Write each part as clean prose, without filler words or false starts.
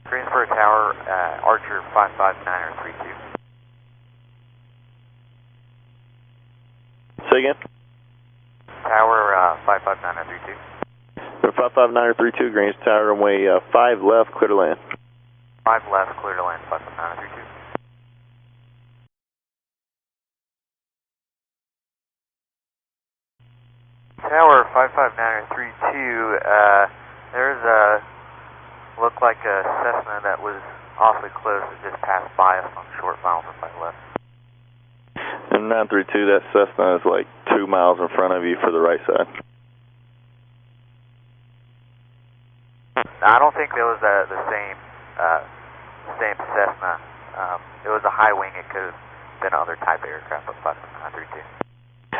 Greensboro Tower, Archer 559er32. Say again? Tower 559er32. 559er32, Greens Tower, runway 5 left, clear to land. 5 left, clear to land, 559er32. Tower 559er32, there's a, looked like a Cessna that was awfully close to just pass by us on short final for 5 left. And 932, that Cessna is like 2 miles in front of you for the right side. I don't think it was the same Cessna. It was a high wing. It could have been other type of aircraft, but 559er32.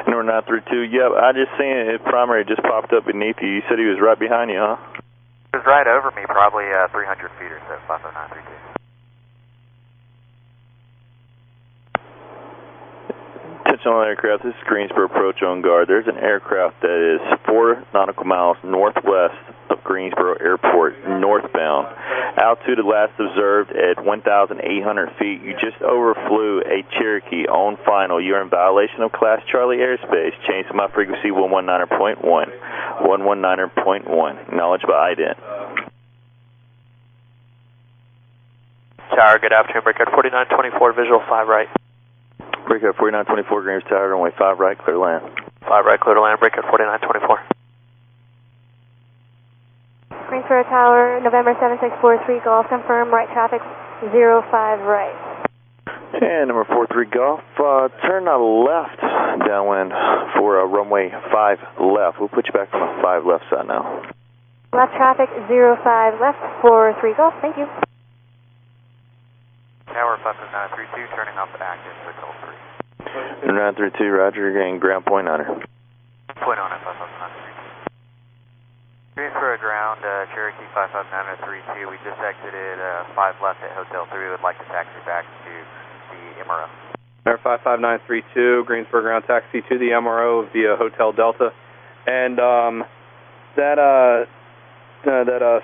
Number 932, yep, I just seen it, primary just popped up beneath you. You said he was right behind you, huh? It was right over me, probably 300 feet or so, 55932. Attention all aircraft, this is Greensboro approach on guard. There's an aircraft that is 4 nautical miles northwest of Greensboro Airport, northbound. Altitude last observed at 1,800 feet. You just overflew a Cherokee on final. You're in violation of Class Charlie airspace. Change to my frequency 119.1. 119.1. Acknowledged by ident. Tower, good afternoon. Breakout 4924, visual 5 right. Breakout 4924, Greens Tower, runway 5 right, clear to land. 5 right, clear to land. Breakout 4924. Greensboro Tower, November 7643, Golf, confirm, right traffic 05 right. And number 43 Golf, turn left downwind for runway 5 left. We'll put you back on the 5 left side now. Left traffic 05 left, 43 Golf, thank you. Tower 55932, turning off active, Hotel 3. 932, roger, you're getting ground point on her. Point on it, 55932. Greensboro ground, Cherokee 55932. We just exited 5 left at Hotel 3. We would like to taxi back to the MRO. Air 55932, Greensboro ground taxi to the MRO via Hotel Delta. And that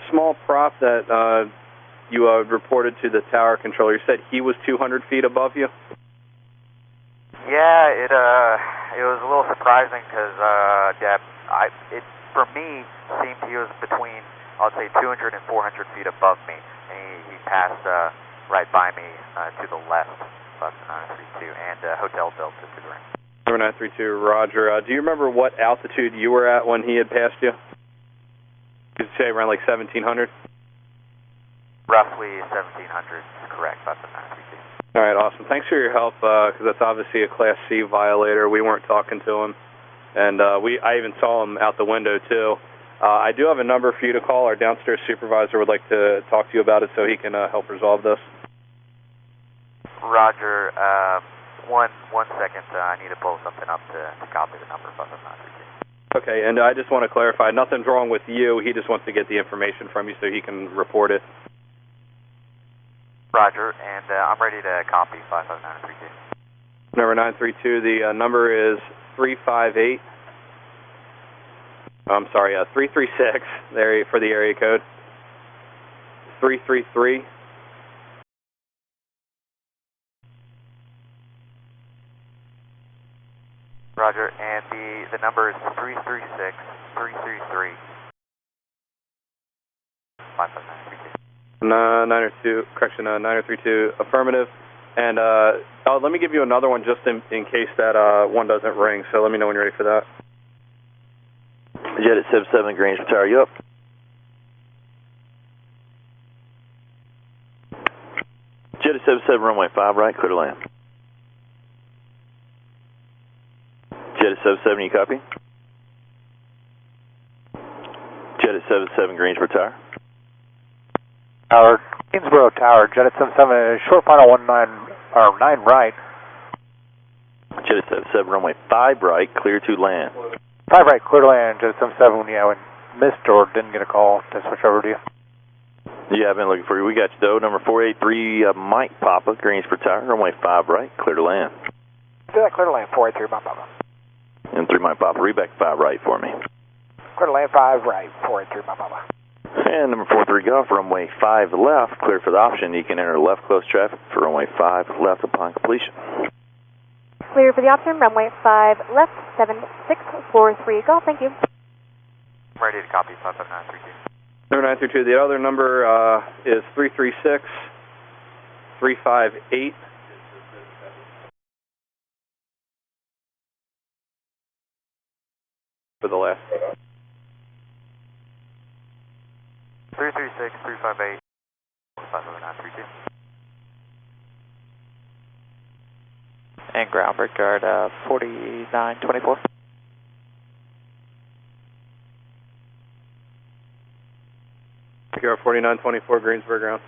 small prop that you reported to the tower controller, you said he was 200 feet above you? Yeah, it was a little surprising because it for me seemed he was between, I'll say 200 and 400 feet above me, and he passed right by me to the left, 55932, and Hotel Delta to the right. Number 932, roger. Do you remember what altitude you were at when he had passed you? Did you say around like 1700? Roughly 1700, correct, 55932. All right, awesome. Thanks for your help, because that's obviously a Class C violator. We weren't talking to him, and I even saw him out the window, too. I do have a number for you to call. Our downstairs supervisor would like to talk to you about it so he can help resolve this. Roger. One second. I need to pull something up to copy the number, 55932. Okay, and I just want to clarify, nothing's wrong with you. He just wants to get the information from you so he can report it. Roger, and I'm ready to copy 55932. Number 932, the number is 358. I'm sorry, 336 there for the area code. 333. Roger, and the number is 336 333 55932. 902, correction, 9032, affirmative. And let me give you another one just in case that one doesn't ring. So let me know when you're ready for that. Jet at 77 Greensboro Tower, you up? Jet at 77 runway 5 right, clear to land. Jet at 77, you copy? Jet at 77 Greensboro Tower. Tower, Greensboro Tower, Jet at 77, short final 9 right. Jet at 77, runway 5 right, clear to land. 5 right, clear to land, Jet at 77, yeah, when missed or didn't get a call to switch over to you. Yeah, I've been looking for you. We got you though, number 483 Mike Papa, Greensboro Tower, runway 5 right, clear to land. Do that, clear to land, 483 Mike Papa. And 3 Mike Papa, read back 5 right for me. Clear to land, 5 right, 483 Mike Papa. And number 43 Golf, runway 5 left, clear for the option. You can enter left close traffic for runway 5 left upon completion. Clear for the option, runway 5 left, 7643 Golf, thank you. Ready to copy 55932. Number 932, the other number is 336 358. For the last. 336 358 55932. And ground break guard 4924. Here 4924 Greensboro ground.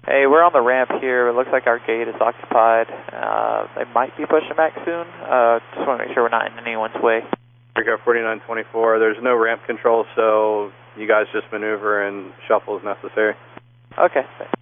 Hey, we're on the ramp here. It looks like our gate is occupied. They might be pushing back soon. Just want to make sure we're not in anyone's way. Here 4924. There's no ramp control, so you guys just maneuver and shuffle as necessary. Okay, thanks.